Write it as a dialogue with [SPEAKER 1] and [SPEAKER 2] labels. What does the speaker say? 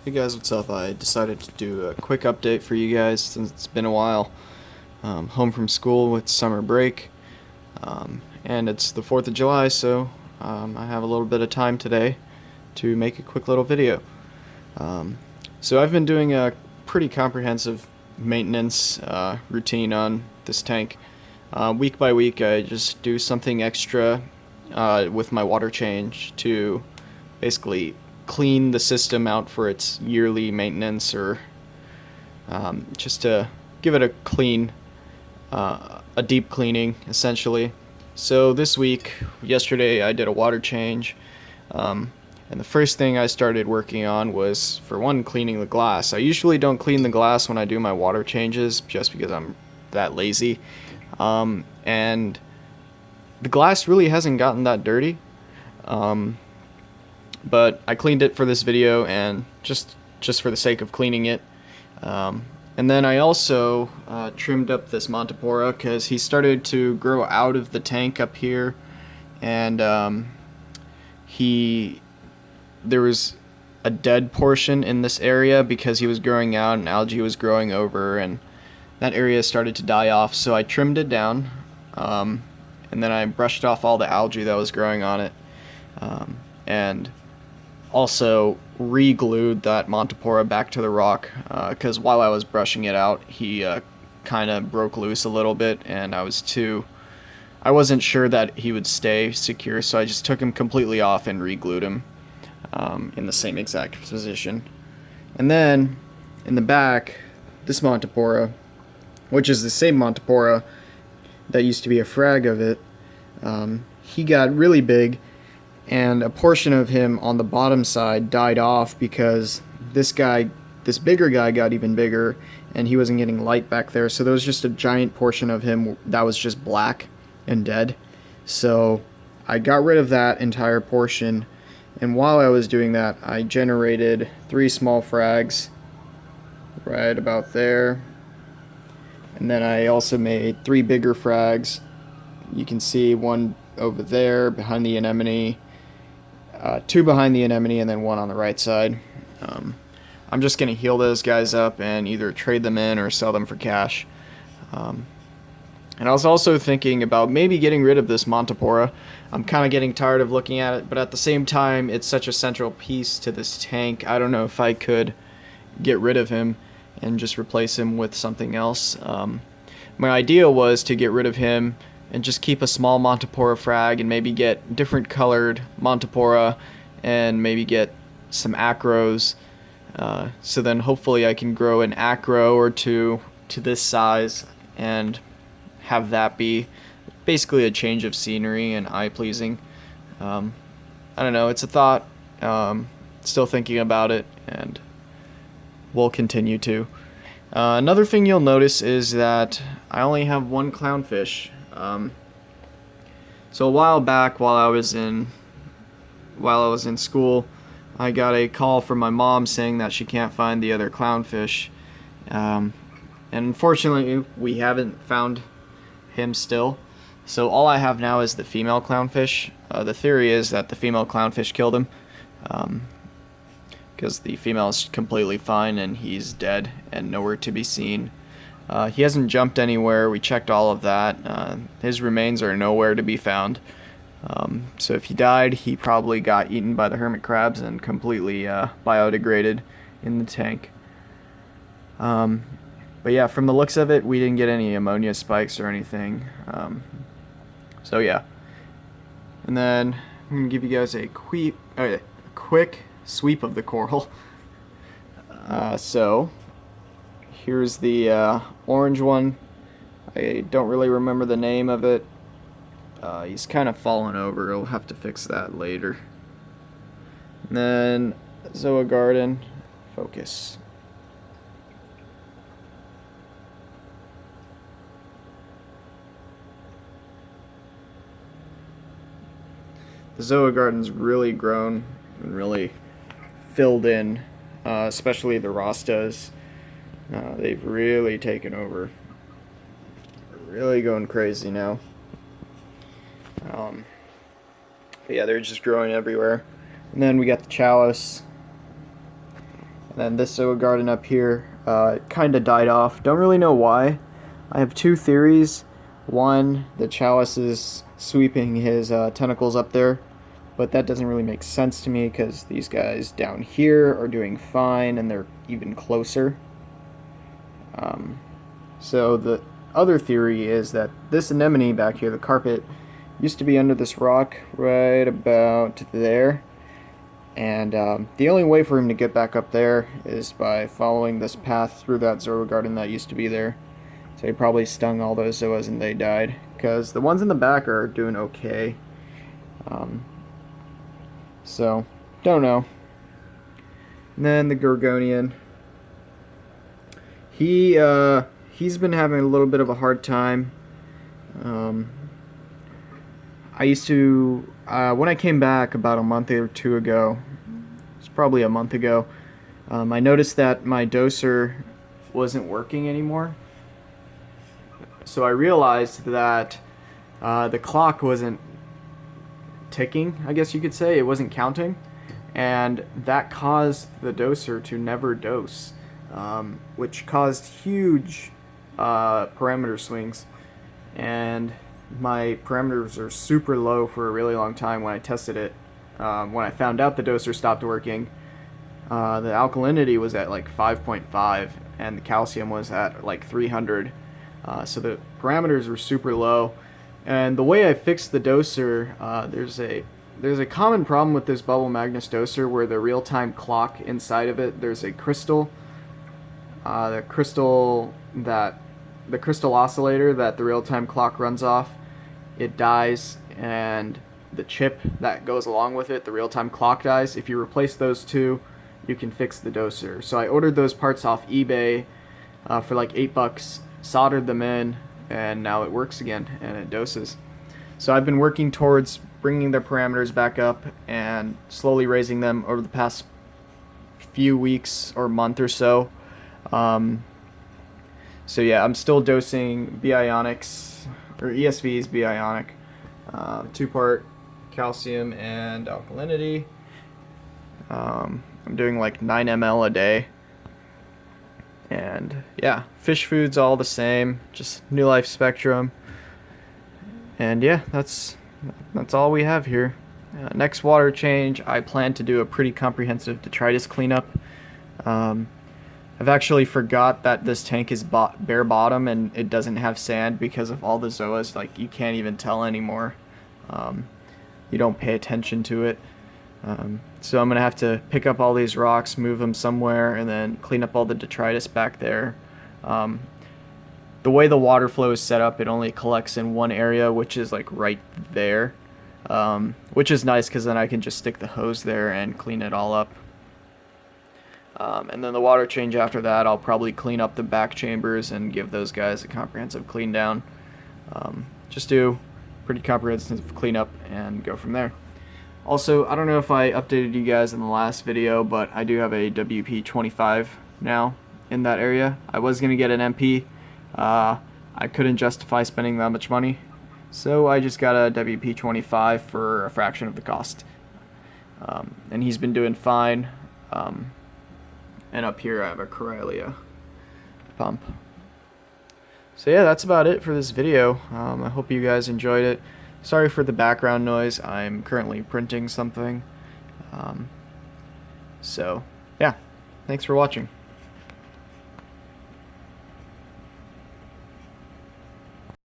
[SPEAKER 1] Hey guys, what's up? I decided to do a quick update for you guys since it's been a while. Home from school with summer break, and it's the 4th of July, so I have a little bit of time today to make a quick little video. So I've been doing a pretty comprehensive maintenance routine on this tank. Week by week, I just do something extra with my water change to basically clean the system out for its yearly maintenance, or just to give it a clean, a deep cleaning essentially. So this week, yesterday, I did a water change, and the first thing I started working on was, for one, cleaning the glass. I usually don't clean the glass when I do my water changes just because I'm that lazy, and the glass really hasn't gotten that dirty. But I cleaned it for this video, and just for the sake of cleaning it. And then I also trimmed up this Montipora because he started to grow out of the tank up here, and there was a dead portion in this area because he was growing out and algae was growing over, and that area started to die off. So I trimmed it down, and then I brushed off all the algae that was growing on it, and also re-glued that Montipora back to the rock, because while I was brushing it out, he kind of broke loose a little bit, and I wasn't sure that he would stay secure, so I just took him completely off and re-glued him in the same exact position. And then in the back, this Montipora, which is the same Montipora that used to be a frag of it, he got really big, and a portion of him on the bottom side died off because this bigger guy got even bigger, and he wasn't getting light back there, so there was just a giant portion of him that was just black and dead. So I got rid of that entire portion, and while I was doing that, I generated 3 small frags right about there, and then I also made 3 bigger frags. You can see one over there behind the anemone, 2 behind the anemone, and then 1 on the right side. I'm just going to heal those guys up and either trade them in or sell them for cash. And I was also thinking about maybe getting rid of this Montipora. I'm kind of getting tired of looking at it, but at the same time, it's such a central piece to this tank. I don't know if I could get rid of him and just replace him with something else. My idea was to get rid of him and just keep a small Montipora frag, and maybe get different colored Montipora, and maybe get some acros. So then hopefully I can grow an acro or 2 to this size and have that be basically a change of scenery and eye-pleasing. I don't know, it's a thought. Still thinking about it, and will continue to. Another thing you'll notice is that I only have 1 clownfish. So a while back, while I was in school, I got a call from my mom saying that she can't find the other clownfish, and unfortunately we haven't found him still. So all I have now is the female clownfish. The theory is that the female clownfish killed him, because the female is completely fine and he's dead and nowhere to be seen. He hasn't jumped anywhere. We checked all of that. His remains are nowhere to be found. So if he died, he probably got eaten by the hermit crabs and completely biodegraded in the tank. But yeah, from the looks of it, we didn't get any ammonia spikes or anything. So yeah. And then I'm going to give you guys a quick sweep of the coral. So here's the orange one. I don't really remember the name of it. He's kind of fallen over. I'll have to fix that later. And then Zoa Garden. Focus. The Zoa Garden's really grown and really filled in, especially the Rastas. They've really taken over. Really going crazy now. But yeah, they're just growing everywhere. And then we got the chalice. And And this Zoa garden up here kind of died off. Don't really know why. I have two theories. One, the Chalice is sweeping his tentacles up there, but that doesn't really make sense to me because these guys down here are doing fine and they're even closer. So the other theory is that this anemone back here, the carpet, used to be under this rock right about there. And the only way for him to get back up there is by following this path through that Zoa garden that used to be there. So he probably stung all those Zoas and they died. Because the ones in the back are doing okay. So, don't know. And then the Gorgonian. He's been having a little bit of a hard time. I used to, when I came back about a month or two ago, it's probably a month ago, I noticed that my doser wasn't working anymore. So I realized that the clock wasn't ticking, I guess you could say. It wasn't counting. And that caused the doser to never dose, which caused huge parameter swings. And my parameters are super low for a really long time when I tested it. When I found out the doser stopped working, the alkalinity was at like 5.5 and the calcium was at like 300. So the parameters were super low. And the way I fixed the doser, there's a common problem with this Bubble Magnus doser where the real-time clock inside of it, there's a crystal, the crystal oscillator that the real-time clock runs off, it dies, and the chip that goes along with it, the real-time clock, dies. If you replace those two, you can fix the doser. So I ordered those parts off eBay for like $8, soldered them in, and now it works again and it doses. So I've been working towards bringing their parameters back up and slowly raising them over the past few weeks or month or so. So yeah, I'm still dosing Bionics, or ESV's Bionic, 2-part calcium and alkalinity. I'm doing like 9 ml a day. And yeah, fish food's all the same, just New Life Spectrum. And yeah, that's all we have here. Next water change, I plan to do a pretty comprehensive detritus cleanup. I've actually forgot that this tank is bare bottom and it doesn't have sand because of all the Zoas. Like, you can't even tell anymore. You don't pay attention to it. So I'm going to have to pick up all these rocks, move them somewhere, and then clean up all the detritus back there. The way the water flow is set up, it only collects in one area, which is like right there. Which is nice because then I can just stick the hose there and clean it all up. And then the water change after that, I'll probably clean up the back chambers and give those guys a comprehensive clean down. Just do pretty comprehensive cleanup and go from there. Also, I don't know if I updated you guys in the last video, but I do have a WP25 now in that area. I was going to get an MP. I couldn't justify spending that much money, so I just got a WP25 for a fraction of the cost. And he's been doing fine. And up here I have a Corellia pump. So yeah, that's about it for this video. I hope you guys enjoyed it. Sorry for the background noise. I'm currently printing something. So yeah, thanks for watching.